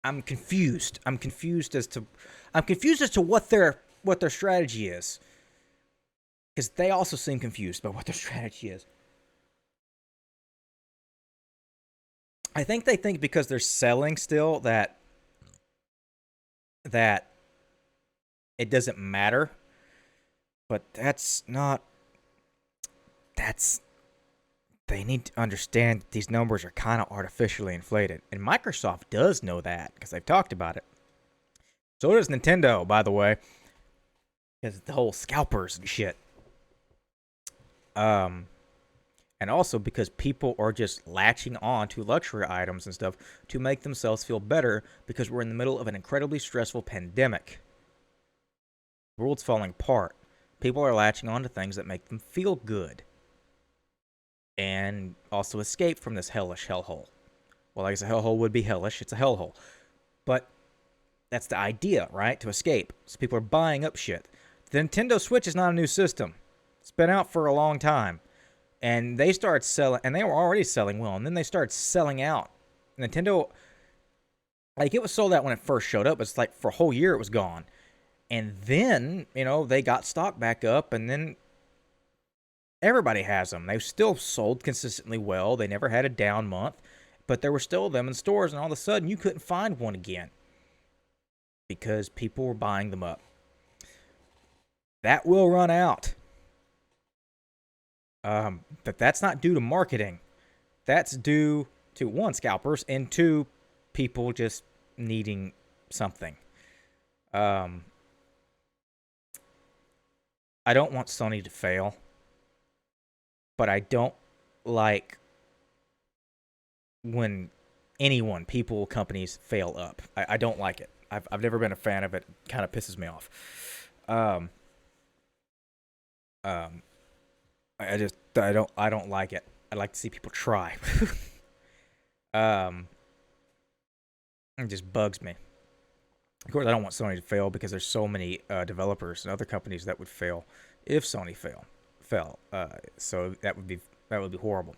I'm confused. I'm confused as to what their strategy is. Because they also seem confused about what their strategy is. I think they think because they're selling still that it doesn't matter. But that's not... They need to understand that these numbers are kind of artificially inflated. And Microsoft does know that, because they've talked about it. So does Nintendo, by the way. Because the whole scalpers and shit. And also because people are just latching on to luxury items and stuff to make themselves feel better because we're in the middle of an incredibly stressful pandemic. The world's falling apart. People are latching on to things that make them feel good. And also escape from this hellish hellhole. Well, I guess a hellhole would be hellish. It's a hellhole. But that's the idea, right? To escape. So people are buying up shit. The Nintendo Switch is not a new system. It's been out for a long time. And they started selling, and they were already selling well, and then they started selling out. Nintendo, like, it was sold out when it first showed up. It's like for a whole year it was gone. And then, they got stock back up, and then everybody has them. They've still sold consistently well. They never had a down month, but there were still them in stores, and all of a sudden you couldn't find one again because people were buying them up. That will run out. But that's not due to marketing. That's due to, one, scalpers, and two, people just needing something. I don't want Sony to fail, but I don't like when people, companies fail up. I don't like it. I've never been a fan of it. It kind of pisses me off. I don't like it. I like to see people try. Um, it just bugs me. Of course, I don't want Sony to fail because there's so many developers and other companies that would fail if Sony fell. So that would be horrible.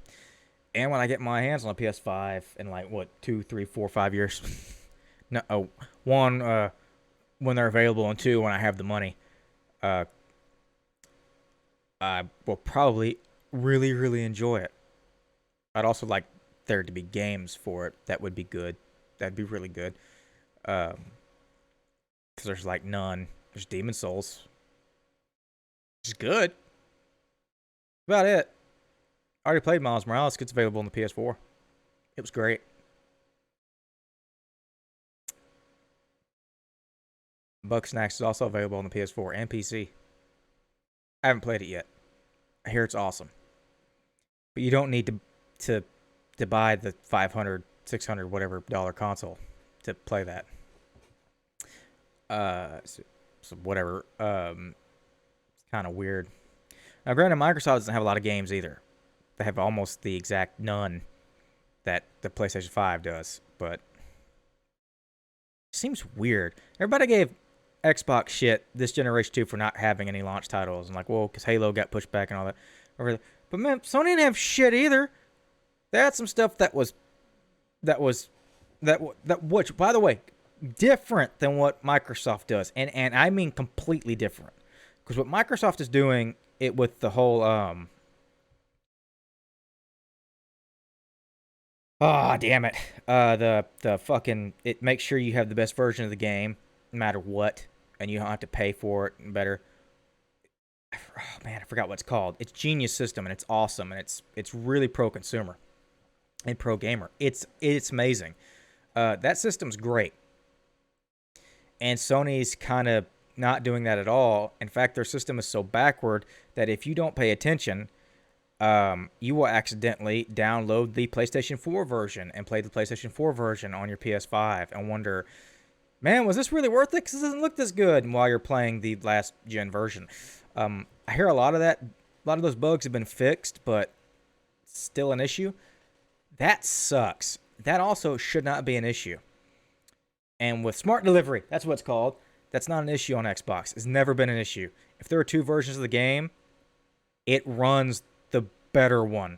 And when I get my hands on a PS5 in like what 2, 3, 4, 5 years, no, one when they're available, and two when I have the money, uh, I will probably really really enjoy it. I'd also like there to be games for it that would be good. That'd be really good. Because there's like none. There's Demon Souls, which is good. About it. I already played Miles Morales. It's available on the PS4. It was great. Bugsnax is also available on the PS4 and PC. I haven't played it yet. I hear it's awesome. But you don't need to buy the 500, 600, whatever dollar console to play that. So whatever. It's kind of weird. Now, granted, Microsoft doesn't have a lot of games either. They have almost the exact none that the PlayStation 5 does, but it seems weird. Everybody gave Xbox shit this generation too for not having any launch titles, and like, well, because Halo got pushed back and all that. But man, Sony didn't have shit either. They had some stuff that which, by the way, different than what Microsoft does, and I mean completely different. Because what Microsoft is doing it with the whole damn it. The fucking it makes sure you have the best version of the game, no matter what, and you don't have to pay for it and better. Oh man, I forgot what it's called. It's Genius System and it's awesome and it's really pro consumer and pro gamer. It's amazing. That system's great. And Sony's kind of not doing that at all. In fact, their system is so backward that if you don't pay attention, you will accidentally download the PlayStation 4 version and play the PlayStation 4 version on your PS5 and wonder, man, was this really worth it? Because it doesn't look this good while you're playing the last gen version. I hear a lot of that. A lot of those bugs have been fixed, but still an issue. That sucks. That also should not be an issue. And with smart delivery, that's what it's called. That's not an issue on Xbox. It's never been an issue. If there are two versions of the game, it runs the better one.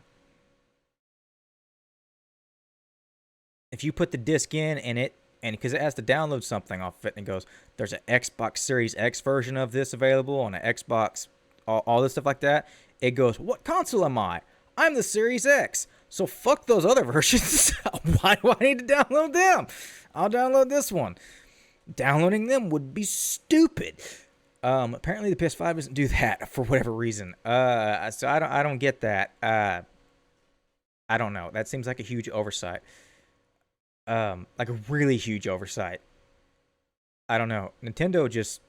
If you put the disc in and because it has to download something off of it, and it goes, there's an Xbox Series X version of this available on an Xbox, all this stuff like that. It goes, what console am I? I'm the Series X. So fuck those other versions. Why do I need to download them? I'll download this one. Downloading them would be stupid. Apparently the PS5 doesn't do that for whatever reason. So I don't get that. I don't know. That seems like a huge oversight. Like a really huge oversight. I don't know. Nintendo just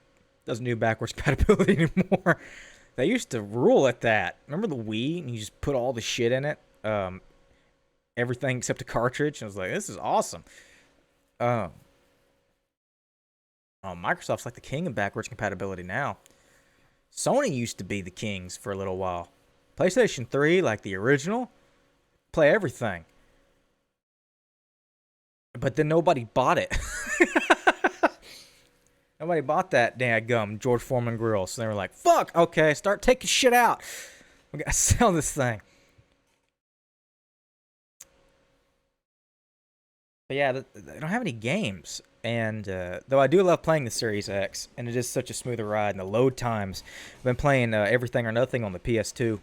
doesn't do backwards compatibility anymore. They used to rule at that. Remember the Wii? And you just put all the shit in it. Everything except a cartridge. I was like, this is awesome. Microsoft's like the king of backwards compatibility now. Sony used to be the kings for a little while. PlayStation 3, like the original, play everything. But then nobody bought it. Nobody bought that dadgum George Foreman grill. So they were like, fuck, okay, start taking shit out. We gotta sell this thing. But yeah, they don't have any games. And though I do love playing the Series X, and it is such a smoother ride, and the load times. I've been playing Everything or Nothing on the PS2.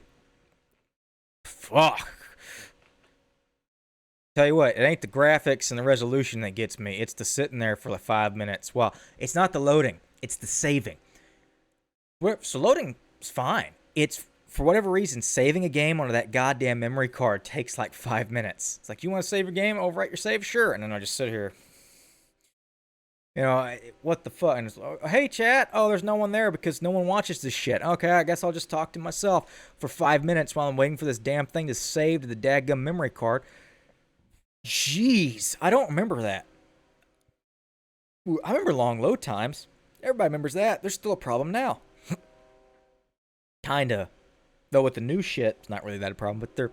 Fuck. Tell you what, it ain't the graphics and the resolution that gets me. It's the sitting there for like 5 minutes. Well, it's not the loading. It's the saving. So loading is fine. It's, for whatever reason, saving a game onto that goddamn memory card takes like 5 minutes. It's like, you want to save your game? Overwrite your save? Sure. And then I just sit here. You know, what the fuck? And it's, hey, chat. Oh, there's no one there because no one watches this shit. Okay, I guess I'll just talk to myself for 5 minutes while I'm waiting for this damn thing to save to the dadgum memory card. Jeez, I don't remember that. Ooh, I remember long load times. Everybody remembers that. There's still a problem now. Kinda. Though with the new shit, it's not really that a problem, but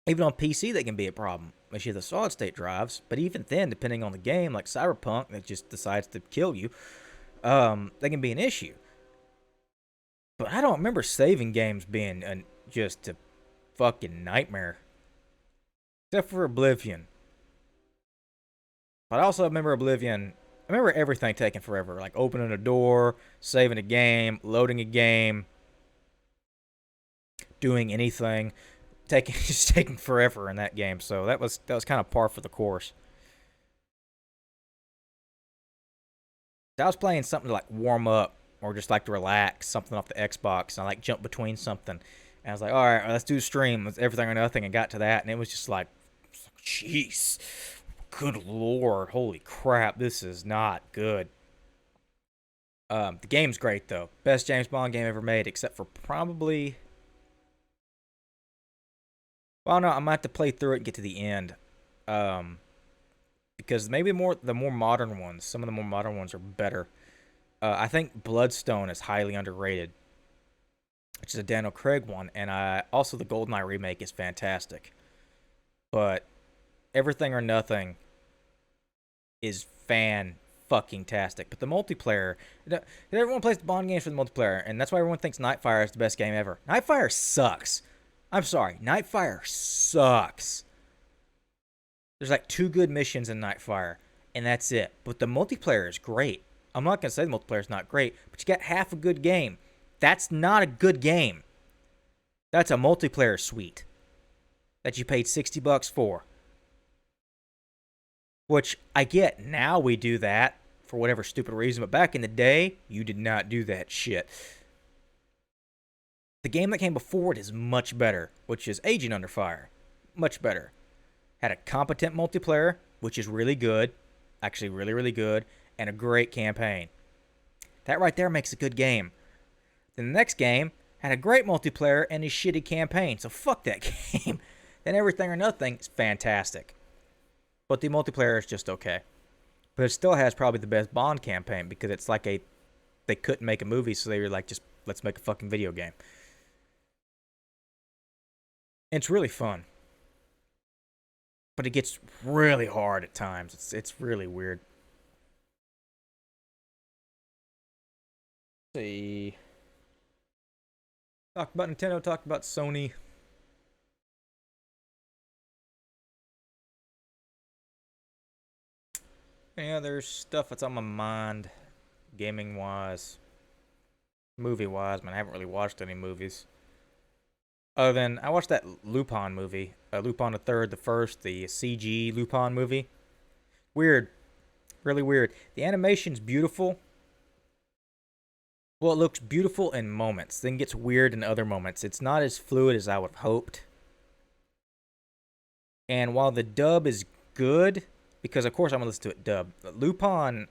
Even on PC, they can be a problem. Unless you have the solid state drives. But even then, depending on the game, like Cyberpunk, that just decides to kill you, they can be an issue. But I don't remember saving games being just a fucking nightmare. Except for Oblivion. But I also remember Oblivion. I remember everything taking forever. Like opening a door, saving a game, loading a game, doing anything. Just taking forever in that game. So that was kind of par for the course. I was playing something to like warm up or just like to relax, something off the Xbox, and I like jump between something. And I was like, all right, let's do a stream. It's everything or nothing, and got to that, and it was just like, jeez, good lord, holy crap, this is not good. The game's great though, best James Bond game ever made, except for probably. Well, no, I might have to play through it and get to the end, because maybe the more modern ones, some of the more modern ones are better. I think Bloodstone is highly underrated, which is a Daniel Craig one, and also the GoldenEye remake is fantastic. But Everything or Nothing is fucking tastic. But the multiplayer, everyone plays the Bond games for the multiplayer, and that's why everyone thinks Nightfire is the best game ever. Nightfire sucks. I'm sorry, Nightfire sucks. There's like 2 good missions in Nightfire, and that's it. But the multiplayer is great. I'm not going to say the multiplayer is not great, but you got half a good game. That's not a good game. That's a multiplayer suite that you paid $60 for. Which I get, now we do that for whatever stupid reason, but back in the day, you did not do that shit. The game that came before it is much better, which is Agent Under Fire. Much better. Had a competent multiplayer, which is really good. Actually, really, really good. And a great campaign. That right there makes a good game. Then the next game had a great multiplayer and a shitty campaign. So fuck that game. Then Everything or Nothing is fantastic. But the multiplayer is just okay. But it still has probably the best Bond campaign because it's like they couldn't make a movie, so they were like, just let's make a fucking video game. And it's really fun. But it gets really hard at times. It's really weird. Let's see. Talked about Nintendo, talked about Sony. Yeah, there's stuff that's on my mind, gaming wise, movie wise. Man, I haven't really watched any movies. Other than I watched that Lupin movie, Lupin the Third, the first, the CG Lupin movie. Weird, really weird. The animation's beautiful. Well, it looks beautiful in moments, then gets weird in other moments. It's not as fluid as I would have hoped. And while the dub is good, because of course I'm gonna listen to it dub, Lupin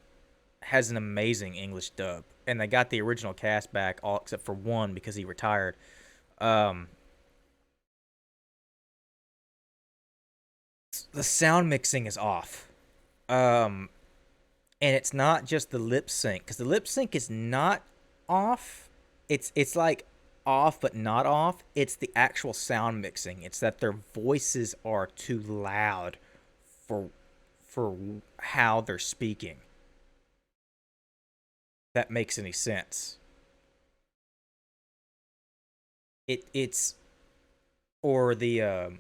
has an amazing English dub, and they got the original cast back, all except for one because he retired. The sound mixing is off. And it's not just the lip sync, because the lip sync is not off. It's like off but not off. It's the actual sound mixing. It's that their voices are too loud for how they're speaking. That makes any sense. It's or the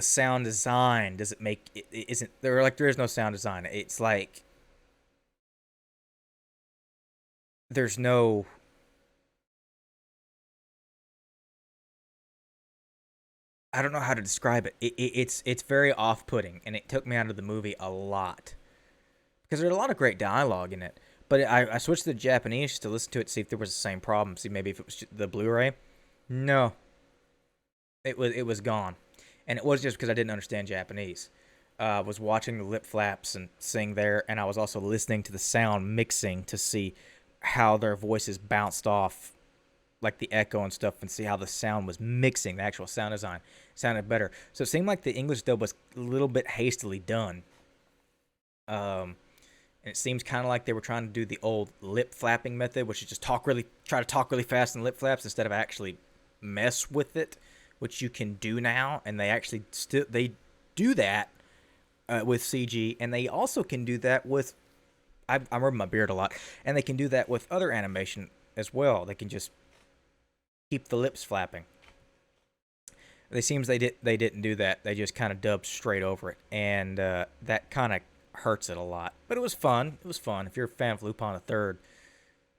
sound design doesn't make it isn't there, like there is no sound design. It's like there's no, I don't know how to describe it. It's very off-putting, and it took me out of the movie a lot because there's a lot of great dialogue in it. But I switched to the Japanese to listen to it, see if there was the same problem, see maybe if it was the Blu-ray. No, it was gone, and it was just because I didn't understand Japanese. I was watching the lip flaps and sing there, and I was also listening to the sound mixing to see how their voices bounced off, like the echo and stuff, and see how the sound was mixing. The actual sound design sounded better. So it seemed like the English dub was a little bit hastily done. And And it seems kind of like they were trying to do the old lip flapping method, which is just try to talk really fast in lip flaps instead of actually mess with it, which you can do now. And they actually they do that with CG, and they also can do that with. I'm rubbing my beard a lot, and they can do that with other animation as well. They can just keep the lips flapping. It seems they didn't do that. They just kind of dubbed straight over it, and that kind of hurts it a lot. But it was fun. It was fun. If you're a fan of Lupin the Third,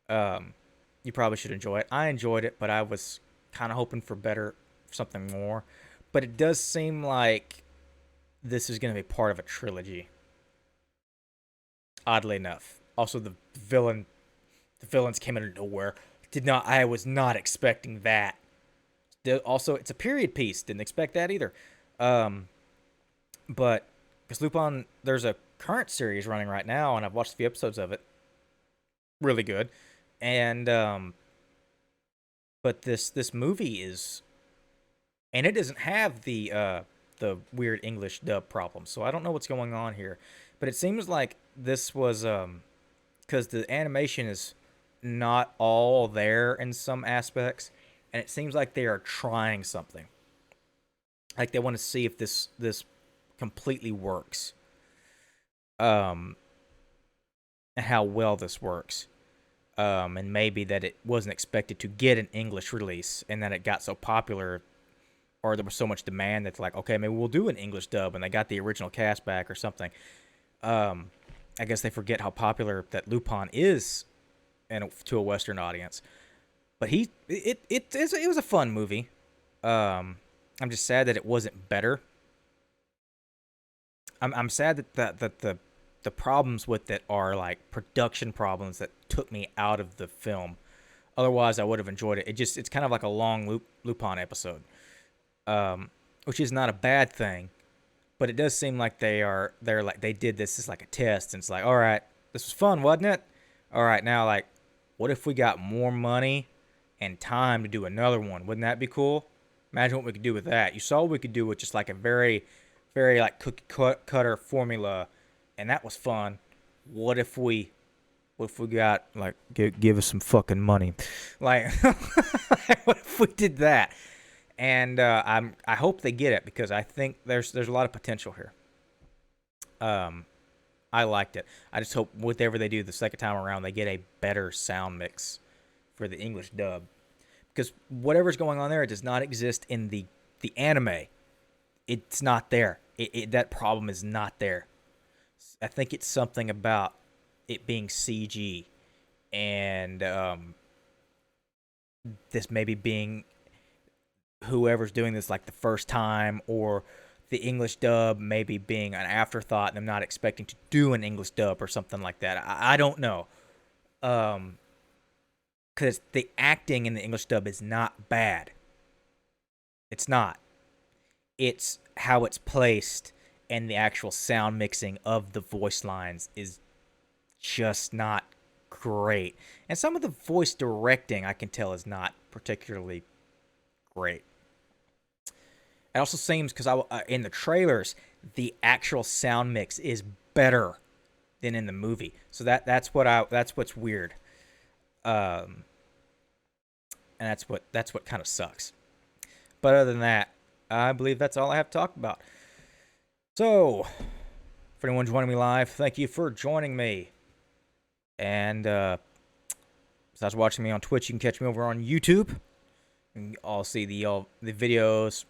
you probably should enjoy it. I enjoyed it, but I was kind of hoping for something more. But it does seem like this is going to be part of a trilogy. Oddly enough. Also, the villains came out of nowhere. I was not expecting that. Also, it's a period piece. Didn't expect that either. But because Lupin, there's a current series running right now, and I've watched a few episodes of it. Really good. And but this movie is, and it doesn't have the weird English dub problem. So I don't know what's going on here. But it seems like this was because the animation is not all there in some aspects, and it seems like they are trying something. Like they want to see if this completely works, and how well this works, and maybe that it wasn't expected to get an English release, and that it got so popular, or there was so much demand that's like, okay, maybe we'll do an English dub, and they got the original cast back or something. I guess they forget how popular that Lupin is to a Western audience. But it was a fun movie. I'm just sad that it wasn't better. I'm sad that the problems with it are like production problems that took me out of the film. Otherwise, I would have enjoyed it. It's kind of like a long Lupin episode, which is not a bad thing. But it does seem like they're like they did this as like a test, and it's like, all right, this was fun, wasn't it? All right, now like, what if we got more money and time to do another one? Wouldn't that be cool? Imagine what we could do with that. You saw what we could do with just like a very, very like cookie cutter formula, and that was fun. What if we got like give us some fucking money, like what if we did that? And I hope they get it, because I think there's a lot of potential here. I liked it. I just hope whatever they do the second time around, they get a better sound mix for the English dub, because whatever's going on there, it does not exist in the anime. It's not there. That problem is not there. I think it's something about it being CG, and this maybe being whoever's doing this like the first time, or the English dub maybe being an afterthought and them not expecting to do an English dub or something like that. I don't know. Because the acting in the English dub is not bad. It's not. It's how it's placed, and the actual sound mixing of the voice lines is just not great. And some of the voice directing, I can tell, is not particularly great. It also seems, because in the trailers, the actual sound mix is better than in the movie. So that's what's weird. And that's what kind of sucks. But other than that, I believe that's all I have to talk about. So, for anyone joining me live, thank you for joining me. And besides watching me on Twitch, you can catch me over on YouTube. You can all see the videos,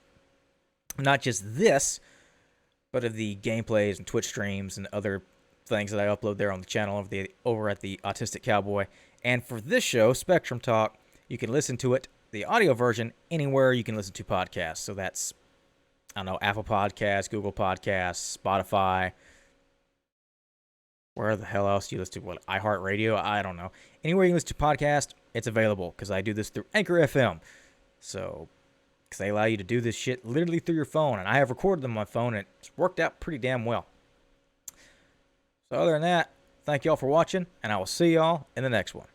not just this, but of the gameplays and Twitch streams and other things that I upload there on the channel over at the Autistic Cowboy. And for this show, Spectrum Talk, you can listen to it, the audio version, anywhere you can listen to podcasts. So that's, I don't know, Apple Podcasts, Google Podcasts, Spotify. Where the hell else do you listen to? What, iHeartRadio? I don't know. Anywhere you listen to podcast, it's available, because I do this through Anchor FM. So, because they allow you to do this shit literally through your phone. And I have recorded them on my phone, and it's worked out pretty damn well. So other than that, thank y'all for watching, and I will see y'all in the next one.